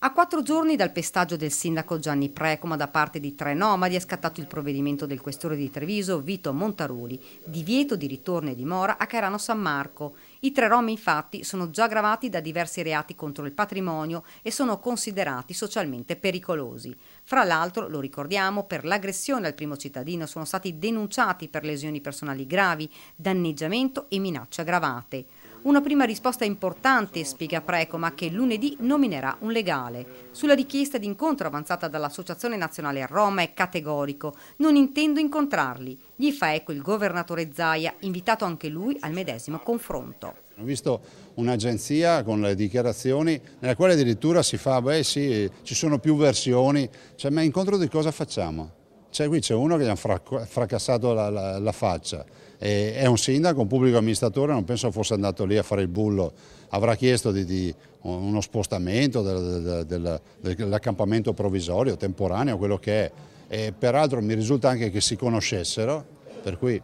A 4 giorni dal pestaggio del sindaco Gianni Precoma da parte di 3 nomadi è scattato il provvedimento del questore di Treviso Vito Montaruli, divieto di ritorno e dimora a Cairano San Marco. I 3 rom infatti sono già gravati da diversi reati contro il patrimonio e sono considerati socialmente pericolosi. Fra l'altro, lo ricordiamo, per l'aggressione al primo cittadino sono stati denunciati per lesioni personali gravi, danneggiamento e minacce aggravate. Una prima risposta importante, spiega Precoma, che lunedì nominerà un legale. Sulla richiesta di incontro avanzata dall'Associazione Nazionale Roma è categorico: non intendo incontrarli. Gli fa eco il governatore Zaia, invitato anche lui al medesimo confronto. Ho visto un'agenzia con le dichiarazioni nella quale addirittura si fa, beh sì, ci sono più versioni, ma incontro di cosa facciamo? Qui c'è uno che gli ha fracassato la faccia, è un sindaco, un pubblico amministratore, non penso fosse andato lì a fare il bullo, avrà chiesto di uno spostamento dell'accampamento provvisorio, temporaneo, quello che è. E peraltro mi risulta anche che si conoscessero, per cui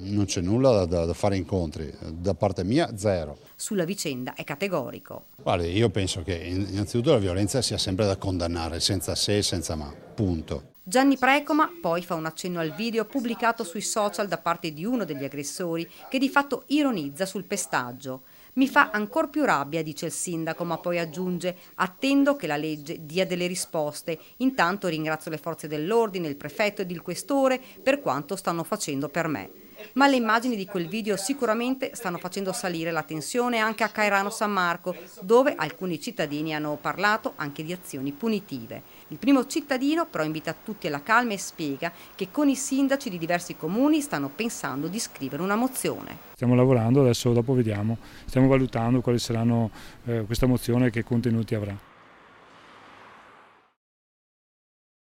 non c'è nulla da fare incontri, da parte mia zero. Sulla vicenda è categorico. Guarda, io penso che innanzitutto la violenza sia sempre da condannare, senza se e senza ma, punto. Gianni Precoma poi fa un accenno al video pubblicato sui social da parte di uno degli aggressori che di fatto ironizza sul pestaggio. Mi fa ancor più rabbia, dice il sindaco, ma poi aggiunge: attendo che la legge dia delle risposte. Intanto ringrazio le forze dell'ordine, il prefetto ed il questore per quanto stanno facendo per me. Ma le immagini di quel video sicuramente stanno facendo salire la tensione anche a Cairano San Marco, dove alcuni cittadini hanno parlato anche di azioni punitive. Il primo cittadino però invita tutti alla calma e spiega che con i sindaci di diversi comuni stanno pensando di scrivere una mozione. Stiamo lavorando, adesso dopo vediamo, stiamo valutando quali saranno questa mozione e che contenuti avrà.